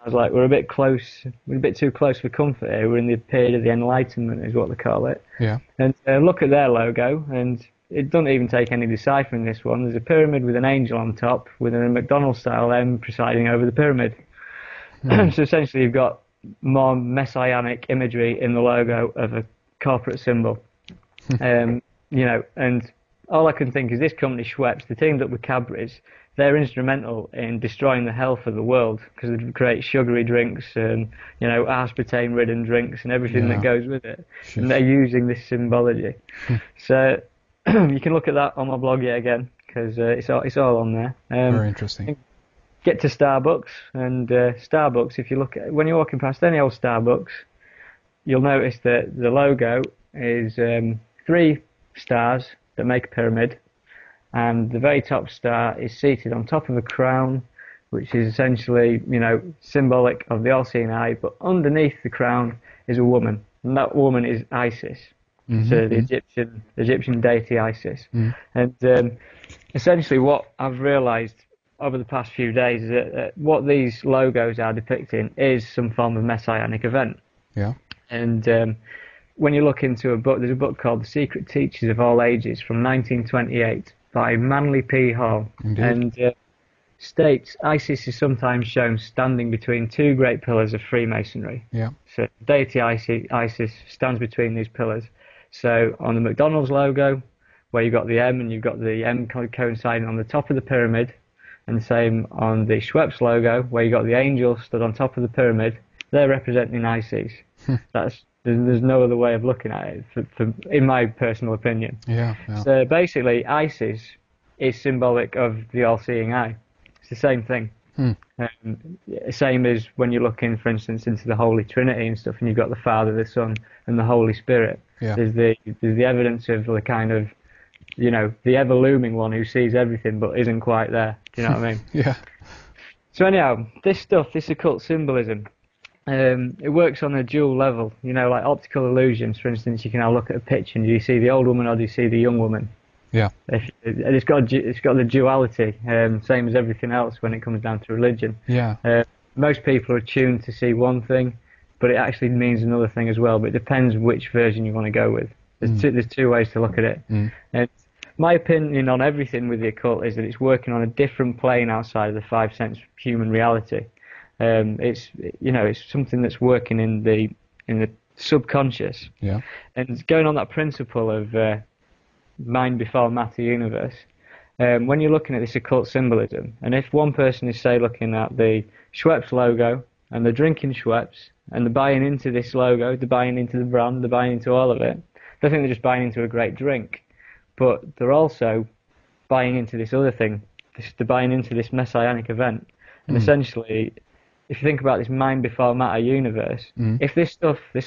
was like, we're a bit close, we're a bit too close for comfort here. We're in the period of the Enlightenment, is what they call it. Yeah. And look at their logo, and it doesn't even take any deciphering this one. There's a pyramid with an angel on top, with a McDonald's-style M presiding over the pyramid. So essentially, you've got more messianic imagery in the logo of a corporate symbol. And all I can think is this company, Schweppes, they teamed up with Cadbury's. They're instrumental in destroying the health of the world because they create sugary drinks and, aspartame-ridden drinks and everything that goes with it. And they're using this symbology. So you can look at that on my blog yet again because it's all on there. Very interesting. Get to Starbucks, and Starbucks, if you look at when you're walking past any old Starbucks, you'll notice that the logo is 3 stars that make a pyramid, and the very top star is seated on top of a crown, which is essentially, symbolic of the all-seeing eye, but underneath the crown is a woman, and that woman is Isis. So the Egyptian deity Isis. And essentially what I've realized over the past few days is that what these logos are depicting is some form of messianic event. Yeah. And when you look into a book, there's a book called The Secret Teachers of All Ages from 1928 by Manly P. Hall. Indeed. And states Isis is sometimes shown standing between 2 great pillars of Freemasonry. Yeah. So deity Isis stands between these pillars. So on the McDonald's logo, where you've got the M and you've got the M coinciding on the top of the pyramid, and the same on the Schweppes logo, where you got the angel stood on top of the pyramid, they're representing Isis. There's no other way of looking at it, in my personal opinion. Yeah. So basically, Isis is symbolic of the all-seeing eye. It's the same thing. Same as when you look in, for instance, into the Holy Trinity and stuff, and you've got the Father, the Son, and the Holy Spirit. Yeah. There's the evidence of the kind of, the ever-looming one who sees everything but isn't quite there. Do you know what I mean? Yeah. So anyhow, this occult symbolism, it works on a dual level. Like optical illusions, for instance, you can now look at a picture and do you see the old woman or do you see the young woman? Yeah. It's got the duality, same as everything else when it comes down to religion. Yeah. Most people are tuned to see one thing, but it actually means another thing as well. But it depends which version you want to go with. There's 2 ways to look at it. And my opinion on everything with the occult is that it's working on a different plane outside of the 5 sense human reality. It's something that's working in the subconscious. Yeah. And going on that principle of mind before matter universe, when you're looking at this occult symbolism, and if one person is, say, looking at the Schweppes logo, and they're drinking Schweppes, and they're buying into this logo, they're buying into the brand, they're buying into all of it, I think they're just buying into a great drink. But they're also buying into this other thing. They're buying into this messianic event. And essentially, if you think about this mind before matter universe, if this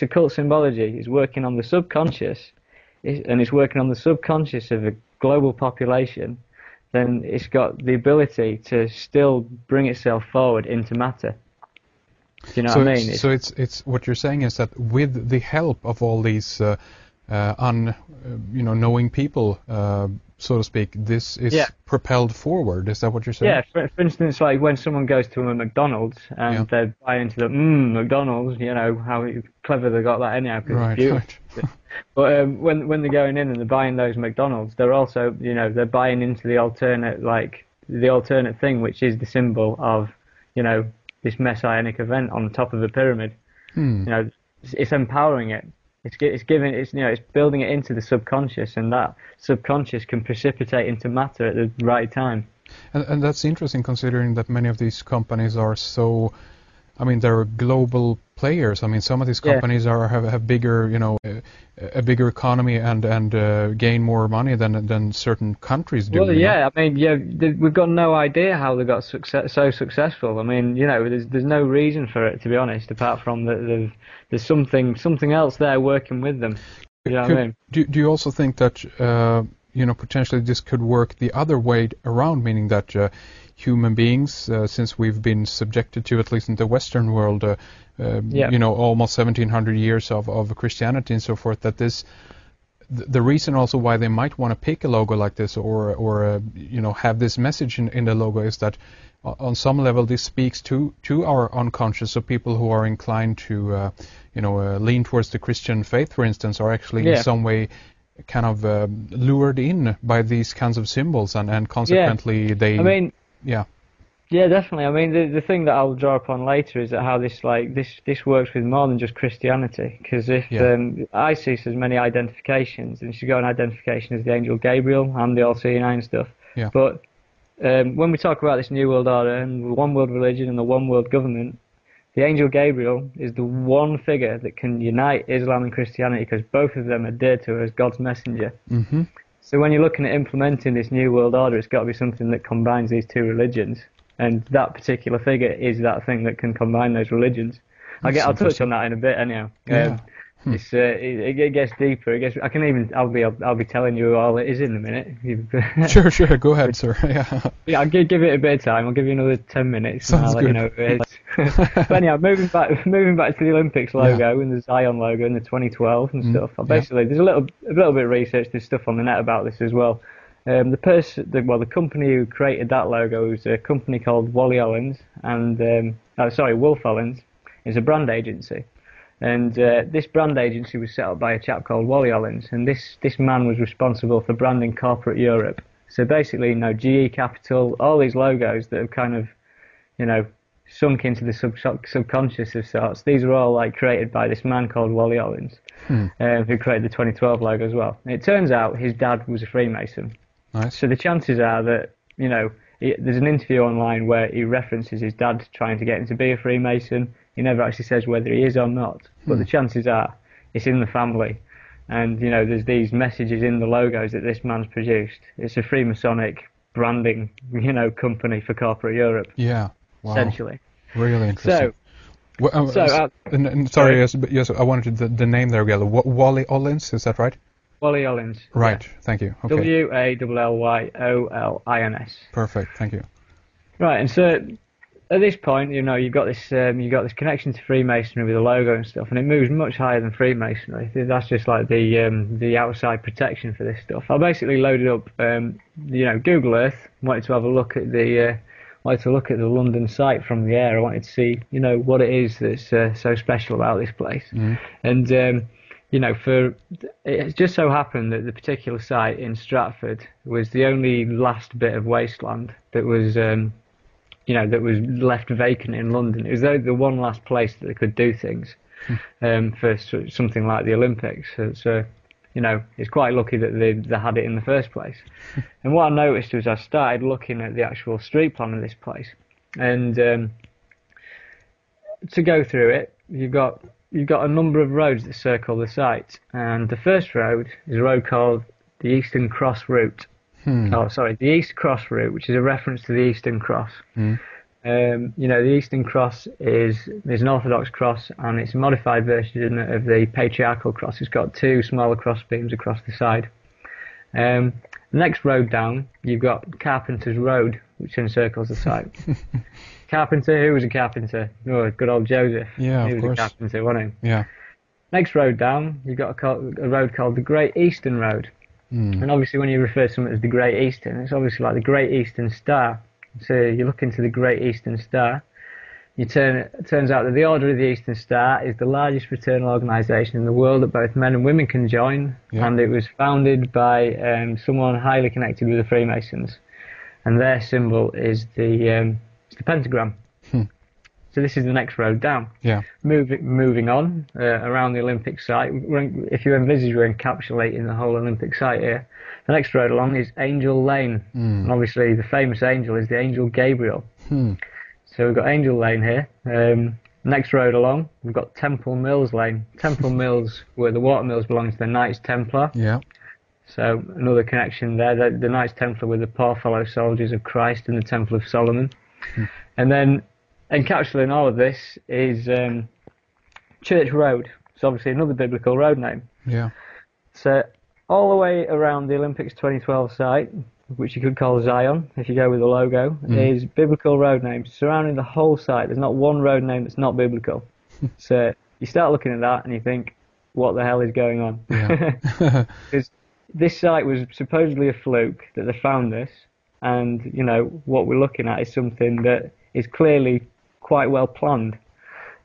occult symbology is working on the subconscious, and it's working on the subconscious of a global population, then it's got the ability to still bring itself forward into matter. Do you know what I mean? So it's what you're saying is that with the help of all these knowing people, so to speak, this is propelled forward. Is that what you're saying? Yeah. For instance, like when someone goes to a McDonald's and they're buying into the McDonald's, how clever they got that anyhow. Right. But when they're going in and they're buying those McDonald's, they're also they're buying into the alternate thing, which is the symbol of this messianic event on the top of a pyramid. It's empowering it. It's building it into the subconscious, and that subconscious can precipitate into matter at the right time. And that's interesting, considering that many of these companies are so, they're global players. Some of these companies have bigger, a bigger economy and gain more money than certain countries do. Well, we've got no idea how they got so successful. There's no reason for it, to be honest, apart from that there's something else there working with them. You know what I mean? Do you also think that potentially this could work the other way around, meaning that human beings, since we've been subjected to, at least in the Western world, almost 1700 years of Christianity and so forth, that the reason also why they might want to pick a logo like this or have this message in the logo is that on some level this speaks to our unconscious. So people who are inclined to lean towards the Christian faith, for instance, are actually in some way kind of lured in by these kinds of symbols, and consequently they. I mean, yeah, definitely. I mean, the thing that I'll draw upon later is that how this works with more than just Christianity. Because if ISIS has many identifications, and she's got an identification as the angel Gabriel and the all-seeing eye and stuff. Yeah. But when we talk about this new world order and the one world religion and the one world government, the angel Gabriel is the one figure that can unite Islam and Christianity, because both of them are dear to her as God's messenger. Mm-hmm. So when you're looking at implementing this new world order, it's got to be something that combines these two religions. And that particular figure is that thing that can combine those religions. I'll touch on that in a bit, anyhow. It gets deeper. I'll be telling you all it is in a minute. Sure. Go ahead, sir. Yeah. I'll give it a bit of time. I'll give you another 10 minutes. Sounds and I'll good. let you know who it is. But anyhow, moving back to the Olympics logo and the Zion logo and the 2012 and stuff. There's a little bit of research. There's stuff on the net about this as well. The company who created that logo is a company called Wolf Ollins. It's a brand agency, and this brand agency was set up by a chap called Wally Ollins, and this man was responsible for branding corporate Europe. So basically, GE Capital, all these logos that have kind of, sunk into the subconscious of sorts. These are all created by this man called Wally Ollins, who created the 2012 logo as well. And it turns out his dad was a Freemason. Nice. So the chances are that, there's an interview online where he references his dad trying to get him to be a Freemason. He never actually says whether he is or not, but the chances are it's in the family. And, there's these messages in the logos that this man's produced. It's a Freemasonic branding, company for corporate Europe. Yeah. Wow. Essentially. Really interesting. Sorry, yes, I wanted the name there again. Wally Ollins, is that right? Wally Ollins. Right, Thank you. Okay. Wallylins. Perfect, thank you. Right, and so at this point, you've got this connection to Freemasonry with the logo and stuff, and it moves much higher than Freemasonry. That's just like the outside protection for this stuff. I basically loaded up, Google Earth. Wanted to have a look at the London site from the air. I wanted to see, what it is that's so special about this place. And it just so happened that the particular site in Stratford was the only last bit of wasteland that was, that was left vacant in London. It was the one last place that they could do things for something like the Olympics. So it's quite lucky that they had it in the first place. And what I noticed was I started looking at the actual street plan of this place, and to go through it, you've got a number of roads that circle the site, and the first road is a road called the Eastern Cross Route. The East Cross Route, which is a reference to the Eastern Cross. The Eastern Cross is an Orthodox cross, and it's a modified version of the Patriarchal cross. It's got two smaller cross beams across the side. The next road down, you've got Carpenter's Road, which encircles the site. Carpenter, who was a carpenter? Oh, good old Joseph. Yeah, he of was course. a carpenter, wasn't he? Yeah. Next road down, you've got a road called the Great Eastern Road. And obviously when you refer to something as the Great Eastern, it's obviously like the Great Eastern Star. So you look into the Great Eastern Star, it turns out that the Order of the Eastern Star is the largest fraternal organisation in the world that both men and women can join, and it was founded by someone highly connected with the Freemasons, and their symbol is the pentagram. So this is the next road down. Yeah. Moving on around the Olympic site. If you envisage we're encapsulating the whole Olympic site here, the next road along is Angel Lane. And obviously the famous angel is the angel Gabriel. So we've got Angel Lane here. Next road along, we've got Temple Mills Lane. Temple Mills, where the water mills belong to the Knights Templar. Yeah. So another connection there. The Knights Templar were the poor fellow soldiers of Christ in the Temple of Solomon. And then encapsulating all of this is Church Road. It's obviously another biblical road name. Yeah. So all the way around the Olympics 2012 site, which you could call Zion if you go with the logo, is biblical road names surrounding the whole site. There's not one road name that's not biblical. So you start looking at that and you think, what the hell is going on? Yeah. Because this site was supposedly a fluke that they found this, and what we're looking at is something that is clearly quite well planned.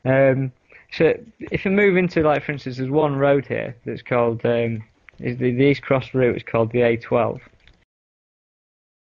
So if you move into, like, for instance, there's one road here that's called is the East Cross route is called the A12,